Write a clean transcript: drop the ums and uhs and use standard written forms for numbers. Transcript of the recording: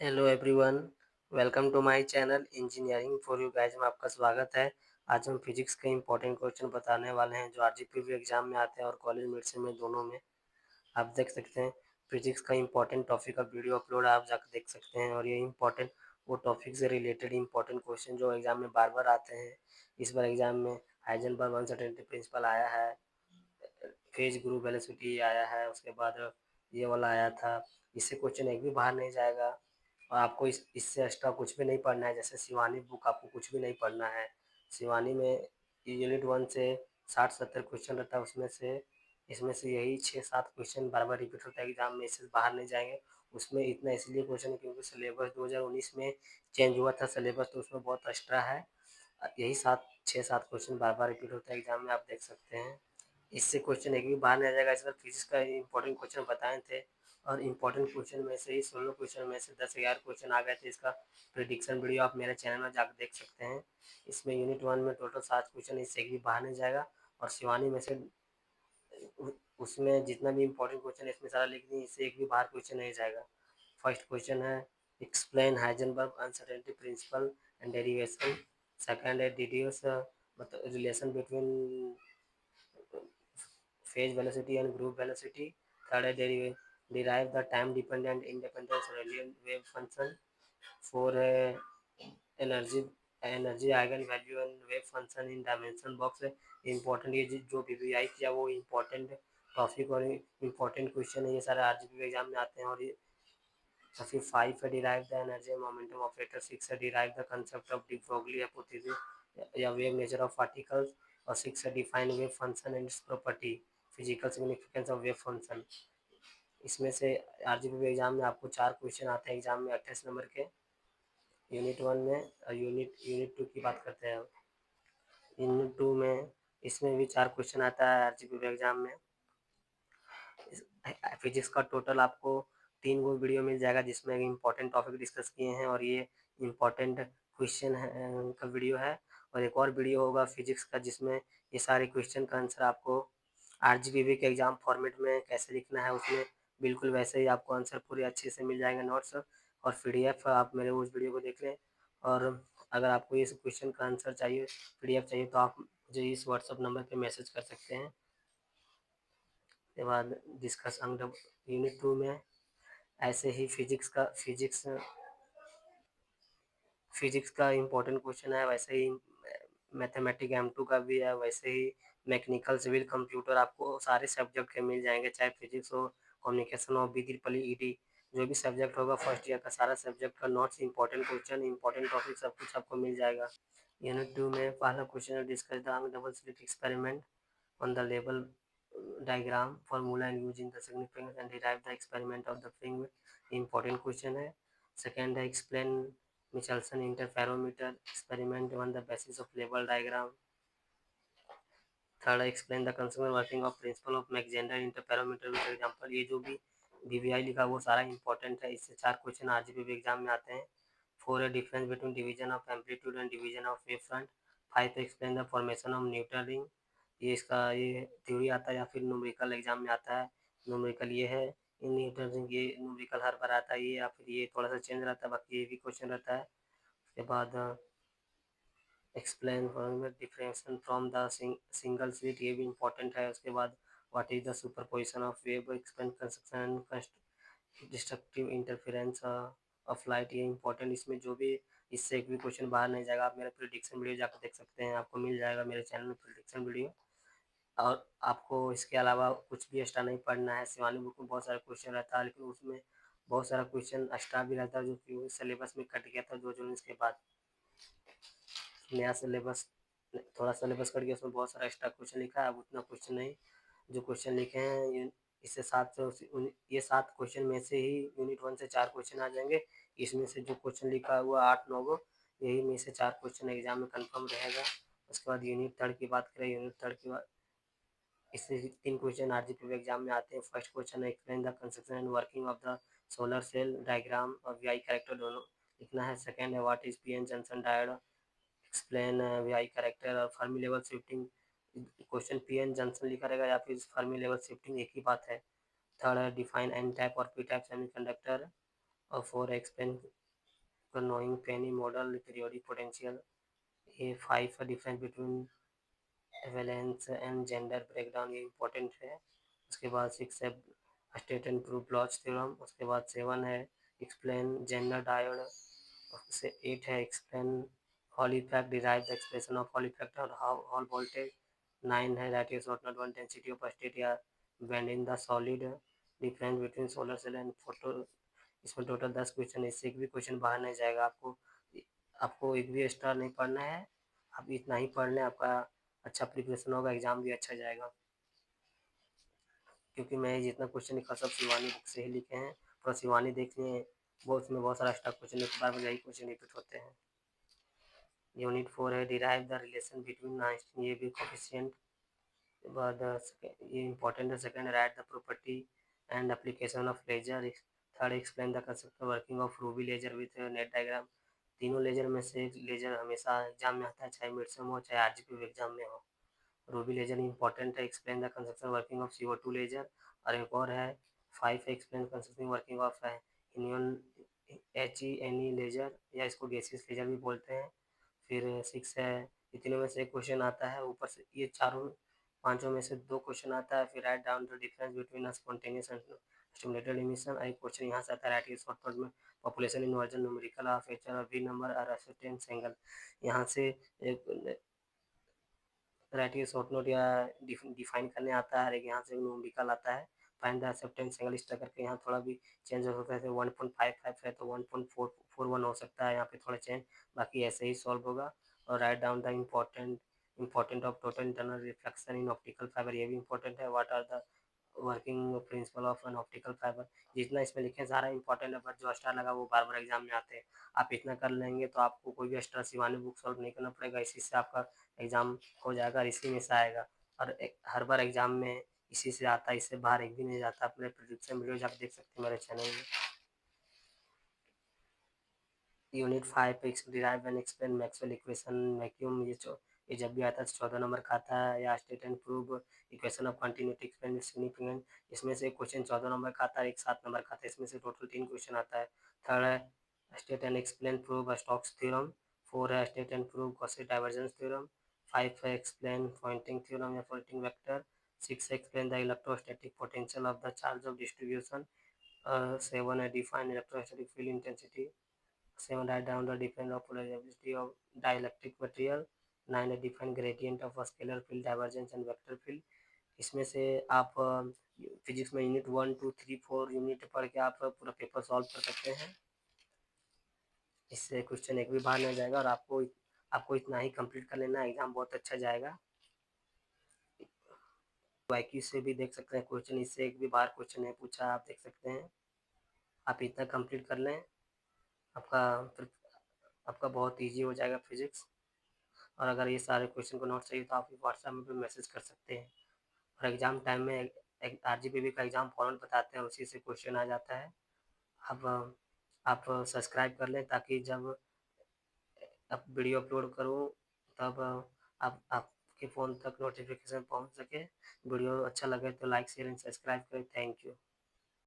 Hello everyone, welcome to my channel engineering for you guys में आपका स्वागत है। आज हम फिजिक्स के इंपॉर्टेंट क्वेश्चन बताने वाले हैं जो आरजीपीवी एग्जाम में आते हैं और कॉलेज मेडिसिन में दोनों में। आप देख सकते हैं फिजिक्स का इंपॉर्टेंट टॉपिक का वीडियो अपलोड आप जाकर देख सकते हैं और ये इंपॉर्टेंट वो टॉपिक से रिलेटेड इंपॉर्टेंट क्वेश्चन जो एग्जाम में बार बार आते हैं। इस बार एग्जाम में हाइजेनबर्ग अनसर्टेनिटी प्रिंसिपल आया है, फेज ग्रुप वेलोसिटी आया है, उसके बाद ये वाला आया था। इससे क्वेश्चन एक भी बाहर नहीं जाएगा और आपको इससे एक्स्ट्रा कुछ भी नहीं पढ़ना है। जैसे शिवानी बुक आपको कुछ भी नहीं पढ़ना है। शिवानी में यूनिट 1 से 60-70 क्वेश्चन रहता है, उसमें से इसमें से यही 6-7 क्वेश्चन बार बार रिपीट होता है एग्जाम में, इससे बाहर नहीं जाएंगे। उसमें इतना इसलिए क्वेश्चन है क्योंकि सिलेबस 2019 में चेंज हुआ था सिलेबस, तो उसमें बहुत एक्स्ट्रा है। यही 6-7 क्वेश्चन बार बार रिपीट होता है एग्जाम में, आप देख सकते हैं। इससे क्वेश्चन एक भी बाहर नहीं आ जाएगा। इस बार फिजिक्स का इंपॉर्टेंट क्वेश्चन बताए थे और इंपॉर्टेंट क्वेश्चन में से ही 16 क्वेश्चन में से 10-11 क्वेश्चन आ गए थे। इसका प्रिडिक्शन वीडियो आप मेरे चैनल में जाकर देख सकते हैं। इसमें यूनिट 1 में टोटल 7 क्वेश्चन, इससे एक भी बाहर नहीं जाएगा। और शिवानी में से उसमें जितना भी इंपॉर्टेंट क्वेश्चन है इसमें सारा लिख दी, इससे एक भी बाहर क्वेश्चन नहीं जाएगा। फर्स्ट क्वेश्चन है explain Heisenberg uncertainty principle and derivation. Second है डिड्यूस मतलब relation between phase velocity and group velocity. Third है derive the time dependent independence Rayleigh wave function. Four है energy eigen value and wave function in dimension box है। Important ये जो VVI किया वो important topic और important question है, ये सारे आरजीपी एग्जाम में आते हैं। और ये फिर 5 है derive the energy momentum operator. 6 है derive the concept of de Broglie hypothesis या वेव नेचर ऑफ पार्टिकल्स। और 6 है define wave function and it's property, physical significance of wave function. इसमें से आरजीपी एग्जाम में आपको 4 क्वेश्चन आते हैं एग्जाम में 28 नंबर के यूनिट 1 में। और यूनिट 2 की बात करते हैं। यूनिट 2 में इसमें भी 4 क्वेश्चन आता है आरजीपी एग्जाम में। फिजिक्स का टोटल आपको 3 गो वीडियो मिल जाएगा जिसमें इंपॉर्टेंट टॉपिक डिस्कस किए हैं और ये इंपॉर्टेंट क्वेश्चन है का वीडियो है। और एक और वीडियो होगा फिजिक्स का जिसमें ये सारे क्वेश्चन का आंसर आपको आरजीपीवी के एग्जाम फॉर्मेट में कैसे लिखना है उसमें बिल्कुल वैसे ही आपको आंसर पूरे अच्छे से मिल जाएंगे नोट्स और पीडीएफ। आप मेरे उस वीडियो को देख लें। और अगर आपको इस क्वेश्चन का आंसर चाहिए, पीडीएफ चाहिए, तो आप मुझे इस व्हाट्सअप नंबर पे मैसेज कर सकते हैं। उसके बाद डिस्कस यूनिट 2 में ऐसे ही फिजिक्स का इम्पोर्टेंट क्वेश्चन है, वैसे ही मैथमेटिक M2 का भी है, वैसे ही मैकेनिकल सिविल कंप्यूटर आपको सारे सब्जेक्ट के मिल जाएंगे, चाहे फिजिक्स हो, कम्युनिकेशन हो, BEE जो भी सब्जेक्ट होगा फर्स्ट ईयर का सारा सब्जेक्ट का notes, important question, important topic सब कुछ आपको मिल जाएगा। यूनिट 2 में पहला क्वेश्चन है discuss the double slit experiment on the label diagram formula and using the significance and derive the experiment of the thing important question है। second है explain Michelson interferometer experiment on the basis of label diagram। Third है explain the consumer working of principle of Mach-Zehnder interferometer with example। ये जो भी VVI लिखा वो सारा important है, इससे 4 क्वेश्चन आरजीपी एग्जाम में आते हैं। 4 है difference between division of amplitude and division of wave front. 5 है explain the formation of Newton ring. ये इसका ये थ्योरी आता है या फिर न्यूमेरिकल एग्जाम में आता है। न्यूमेरिकल ये है इन न्यूटन रिंग, ये न्यूमेरिकल हर बार आता है ये, या फिर ये थोड़ा सा चेंज रहता है, बाकी ये भी क्वेश्चन रहता है। उसके बाद explain differentiation from the single slit, ये भी इंपॉर्टेंट है। उसके बाद what is the superposition of wave, explain construction and destructive interference of light, ये इंपॉर्टेंट। इसमें जो भी इससे एक भी क्वेश्चन बाहर नहीं जाएगा। आप मेरा प्रिडिक्शन वीडियो जाकर देख सकते हैं, आपको मिल जाएगा मेरे चैनल में प्रिडिक्शन वीडियो। और आपको इसके अलावा कुछ भी एक्स्ट्रा नहीं पढ़ना है। शिवानी बुक में बहुत सारा क्वेश्चन रहता है लेकिन उसमें बहुत सारा क्वेश्चन एक्स्ट्रा भी रहता है जो कि सिलेबस में कट गया था 2019 के बाद। नया सिलेबस थोड़ा सिलेबस कट गया, उसमें बहुत सारा एक्स्ट्रा क्वेश्चन लिखा है। अब उतना क्वेश्चन नहीं, जो क्वेश्चन लिखे हैं इससे 7 क्वेश्चन में से ही यूनिट 1 से 4 क्वेश्चन आ जाएंगे। इसमें से जो क्वेश्चन लिखा हुआ 8-9 गो, यही में से 4 क्वेश्चन एग्जाम में कंफर्म रहेगा। उसके बाद यूनिट 3 की बात करें, यूनिट 3 की बात इससे 3 क्वेश्चन आरजीपी एग्जाम में आते हैं। फर्स्ट क्वेश्चन है explain the construction and working of the solar cell diagram और वीआई कैरेक्टर दोनों लिखना है। सेकंड है what is PN junction diode, explain VI character और Fermi level shifting. Question PN junction लिखा रहेगा या फिर फर्मी लेवल शिफ्टिंग, एक ही बात है। थर्ड है डिफाइन एन टाइप और पी टाइप सेमीकंडक्टर और 4 explain knowing penny model periodic potential. ये 5 difference between valence and gender breakdown, ये इंपॉर्टेंट है। उसके बाद 6 है state and prove blotch theorem. उसके बाद 7 है एक्सप्लेन जेंडर डायोड। उससे 8 है explain Hall effect, derive the expression of Hall effect और हॉल वोल्टेज। 9 है that is not one density of state या band in the solid, difference between solar cell and photo. इसमें total 10 question है, इससे एक भी क्वेश्चन बाहर नहीं जाएगा। आपको एक भी एक्स्ट्रा नहीं पढ़ना है, आप इतना ही पढ़ लें, आपका अच्छा प्रिपरेशन होगा, एग्जाम भी अच्छा जाएगा। क्योंकि मैं जितना क्वेश्चन लिखा सब शिवानी बुक से ही लिखे हैं, पूरा शिवानी देख लिए, वो उसमें बहुत सारा एक्स्ट्रा क्वेश्चन एक बार में यही क्वेश्चन रिपीट होते हैं। यूनिट 4 है derive the relation between Einstein, ये भी कोफिशिएंट। बाद ये इंपॉर्टेंट है। Second, write the property and application of laser. Third, explain the concept working of ruby laser with neat diagram. तीनों लेजर में से लेजर हमेशा एग्जाम में आता है, चाहे मिड सेम हो चाहे आरजीपी एग्जाम में हो। रूबी लेजर इंपॉर्टेंट है। Explain the construction working of CO2 laser. और एक और है 5 एक्सप्लेन कंस्ट्रक्शन वर्किंग ऑफ इनियन HENE लेजर, या इसको गैसियस लेजर भी बोलते हैं। फिर 6 है, इतने में से एक क्वेश्चन आता है, ऊपर से ये चारों पांचों में से 2 क्वेश्चन आता है। फिर right down the difference between spontaneous and stimulated emission. एक क्वेश्चन यहाँ से आता है, राइट इज शॉर्ट नोट में population inversion numerical of HR और वी नंबर और असिस्टेंस एंगल। यहाँ से एक राइट ये शॉर्ट नोट या डिफाइन करने आता है, एक यहाँ से न्यूमेरिकल आता है, फाइंड द एक्सेप्टेंस एंगल। इस तरह करके यहाँ थोड़ा भी चेंज हो सकता है, 1.55 है तो 1.441 हो सकता है, यहाँ पे थोड़ा चेंज, बाकी ऐसे ही सॉल्व होगा। और write down the important of total internal reflection in optical fibre, ये भी इंपॉर्टेंट है। What are the working principle of an optical fibre. जितना इसमें लिखे सारा इंपॉर्टेंट है, बट जो एक्स्ट्रा लगा वो बार बार एग्जाम में आते हैं। आप इतना कर लेंगे तो आपको कोई भी एक्स्ट्रा शिवानी बुक सॉल्व नहीं करना पड़ेगा, इसी से आपका एग्जाम हो जाएगा, इसी में से आएगा। और हर बार एग्जाम में इसी से आता है, इससे बाहर एक भी नहीं जाता। अपने प्रिडिक्शन वीडियो आप देख सकते हैं मेरे चैनल में। यूनिट 5 पे derive and explain Maxwell equation vacuum, ये जब भी आता है 14 नंबर का आता है। या state and prove equation of continuity explain significant, इसमें से क्वेश्चन 14 नंबर का आता है, एक 7 नंबर का आता है, इसमें से टोटल 3 क्वेश्चन आता है। थर्ड है state and explain prove Stokes theorem. 4 है state and prove Gauss divergence theorem. 5 है एक्सप्लेन पॉइंटिंग थ्योरम या Poynting vector. 6 explain the electrostatic potential of the charge of distribution. 7 है define electrostatic field intensity. 7 write down the difference of polarizability of dielectric material। 9 है define gradient of a scalar field, divergence and vector field। इसमें से आप physics में unit 1 2 3 4 unit पढ़ के आप पूरा पेपर सॉल्व कर सकते हैं, इससे क्वेश्चन एक भी बाहर नहीं जाएगा। और आपको इतना ही कंप्लीट कर लेना, एग्जाम बहुत अच्छा जाएगा। वाईक्यू से भी देख सकते हैं क्वेश्चन, इससे एक भी बाहर क्वेश्चन नहीं पूछा, आप देख सकते हैं। आप इतना कंप्लीट कर लें, आपका आपका बहुत ईजी हो जाएगा फिजिक्स। और अगर ये सारे क्वेश्चन को नोट चाहिए तो आप व्हाट्सएप में भी मैसेज कर सकते हैं। और एग्ज़ाम टाइम में एक RGPV का एग्ज़ाम फॉर्मेट बताते हैं, उसी से क्वेश्चन आ जाता है। अब आप सब्सक्राइब कर लें, ताकि जब आप वीडियो अपलोड करूँ तब आपके फ़ोन तक नोटिफिकेशन पहुँच सके। वीडियो अच्छा लगे तो लाइक शेयर एंड सब्सक्राइब करें। Thank you.